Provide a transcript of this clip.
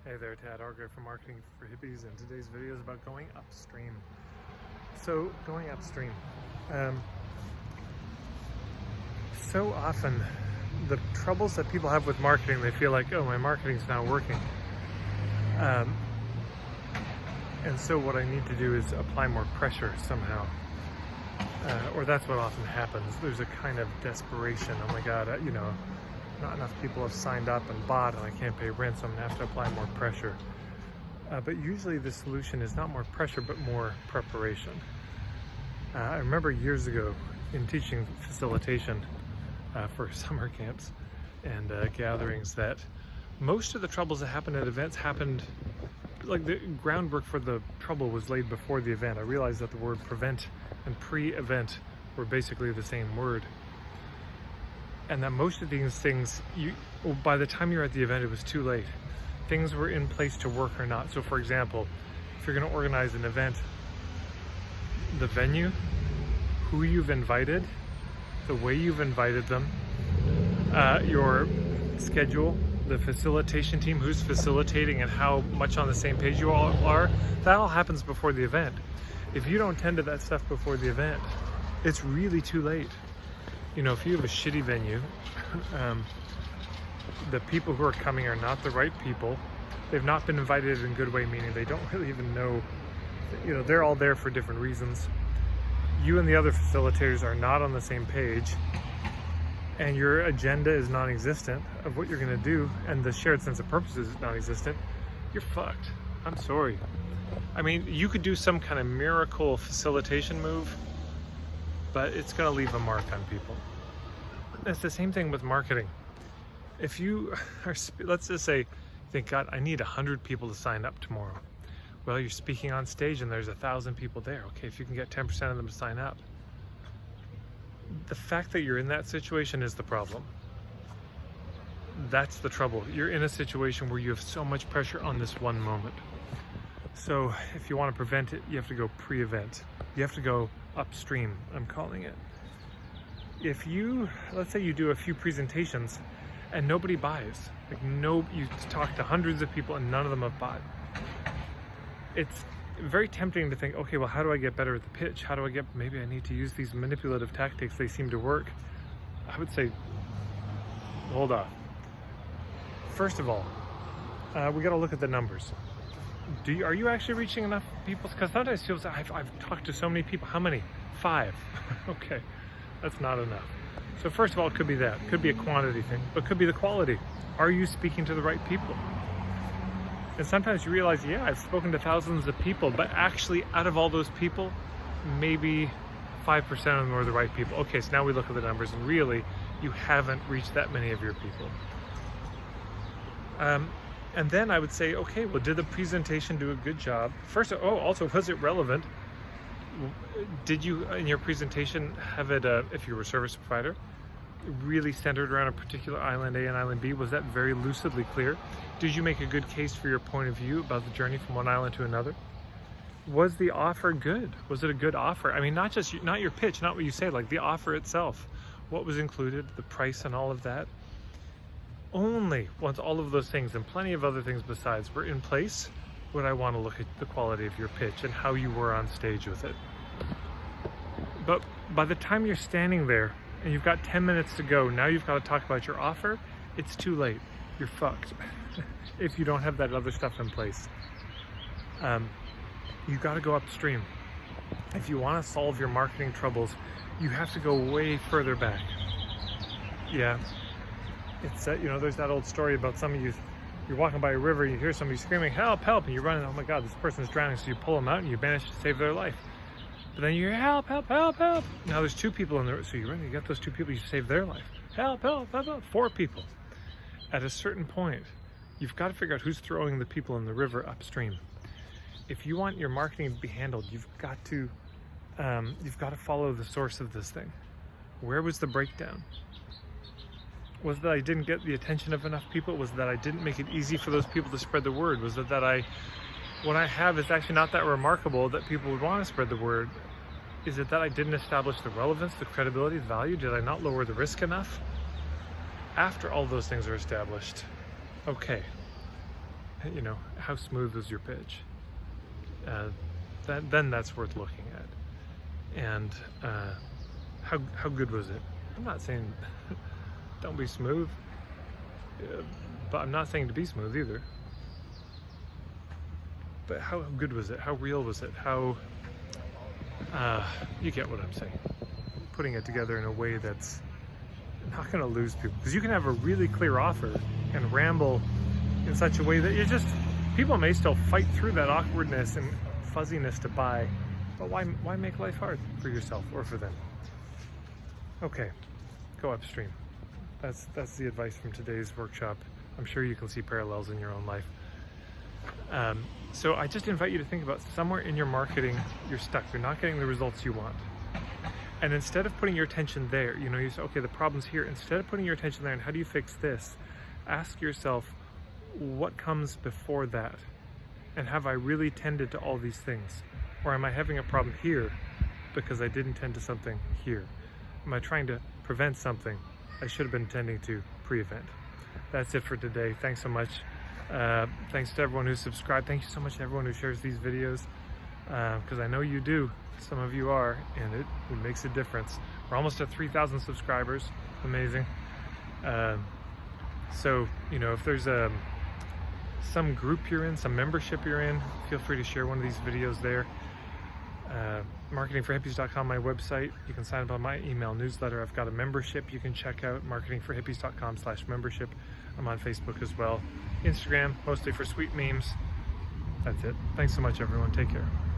Hey there, Tad Argo from Marketing for Hippies, and today's video is about going upstream. So, going upstream. So often, the troubles that people have with marketing, they feel like, oh, my marketing's not working. And so what I need to do is apply more pressure somehow. Or that's what often happens. There's a kind of desperation. Oh my God, not enough people have signed up and bought and I can't pay rent, so I'm gonna have to apply more pressure. But usually the solution is not more pressure, but more preparation. I remember years ago in teaching facilitation for summer camps and gatherings that most of the troubles that happened at events happened, like the groundwork for the trouble was laid before the event. I realized that the word prevent and pre-event were basically the same word. And that most of these things, by the time you're at the event, it was too late. Things were in place to work or not. So for example, if you're gonna organize an event, the venue, who you've invited, the way you've invited them, your schedule, the facilitation team, who's facilitating and how much on the same page you all are, that all happens before the event. If you don't tend to that stuff before the event, it's really too late. You know, if you have a shitty venue, the people who are coming are not the right people. They've not been invited in a good way, meaning they don't really even know, they're all there for different reasons. You and the other facilitators are not on the same page, and your agenda is non-existent of what you're gonna do, and the shared sense of purpose is non-existent. You're fucked. I'm sorry. I mean, you could do some kind of miracle facilitation move, but it's going to leave a mark on people. It's the same thing with marketing. If you are, let's just say, think, God, I need 100 people to sign up tomorrow. Well, you're speaking on stage and there's 1,000 people there. Okay, if you can get 10% of them to sign up. The fact that you're in that situation is the problem. That's the trouble. You're in a situation where you have so much pressure on this one moment. So if you want to prevent it, you have to go pre-event. You have to go upstream, I'm calling it. If you, let's say you do a few presentations and nobody buys, you talk to hundreds of people and none of them have bought. It's very tempting to think, okay, well, how do I get better at the pitch? How do I maybe I need to use these manipulative tactics, they seem to work. I would say, hold on. First of all, we got to look at the numbers. Are you actually reaching enough people? Because sometimes it feels like I've talked to so many people. How many? 5. Okay, that's not enough. So first of all, it could be that. It could be a quantity thing, but it could be the quality. Are you speaking to the right people? And sometimes you realize, yeah, I've spoken to thousands of people, but actually out of all those people, maybe 5% of them are the right people. Okay, so now we look at the numbers and really you haven't reached that many of your people. And then I would say, okay, well, did the presentation do a good job? First, also, was it relevant? Did you, in your presentation, have it, if you were a service provider, really centered around a particular island A and island B? Was that very lucidly clear? Did you make a good case for your point of view about the journey from one island to another? Was the offer good? Was it a good offer? I mean, not your pitch, not what you say, like the offer itself. What was included, the price and all of that? Only once all of those things and plenty of other things besides were in place would I want to look at the quality of your pitch and how you were on stage with it. But by the time you're standing there and you've got 10 minutes to go, now you've got to talk about your offer, it's too late. You're fucked if you don't have that other stuff in place. You've got to go upstream. If you want to solve your marketing troubles, you have to go way further back. Yeah. It's there's that old story about you're walking by a river, you hear somebody screaming, help, help, and you're running, oh my God, this person's drowning, so you pull them out and you manage to save their life. But then you hear, help, help, help, help. Now there's 2 people in there, so you run, you get those 2 people, you save their life. Help, help, help, help, 4 people. At a certain point, you've got to figure out who's throwing the people in the river upstream. If you want your marketing to be handled, you've got to follow the source of this thing. Where was the breakdown? Was it that I didn't get the attention of enough people? Was it that I didn't make it easy for those people to spread the word? Was it that what I have is actually not that remarkable that people would want to spread the word? Is it that I didn't establish the relevance, the credibility, the value? Did I not lower the risk enough? After all those things are established, okay, you know, how smooth was your pitch? Then that's worth looking at. And how good was it? I'm not saying don't be smooth, but I'm not saying to be smooth either. But how good was it? How real was it? How you get what I'm saying. Putting it together in a way that's not going to lose people, because you can have a really clear offer and ramble in such a way that people may still fight through that awkwardness and fuzziness to buy, but why make life hard for yourself or for them? Okay, go upstream. That's the advice from today's workshop. I'm sure you can see parallels in your own life. So I just invite you to think about somewhere in your marketing you're stuck. You're not getting the results you want. And instead of putting your attention there, you know, you say, okay, the problem's here. Instead of putting your attention there and how do you fix this, ask yourself, what comes before that? And have I really tended to all these things? Or am I having a problem here because I didn't tend to something here? Am I trying to prevent something I should have been tending to pre-event? That's it for today. Thanks so much. Thanks to everyone who subscribed. Thank you so much to everyone who shares these videos, because I know you do. Some of you are, and it makes a difference. We're almost at 3,000 subscribers. Amazing. So, you know, if there's some group you're in, some membership you're in, feel free to share one of these videos there. Marketingforhippies.com, my website. You can sign up on my email newsletter. I've got a membership you can check out, marketingforhippies.com/membership. I'm on Facebook as well. Instagram, mostly for sweet memes. That's it. Thanks so much, everyone. Take care.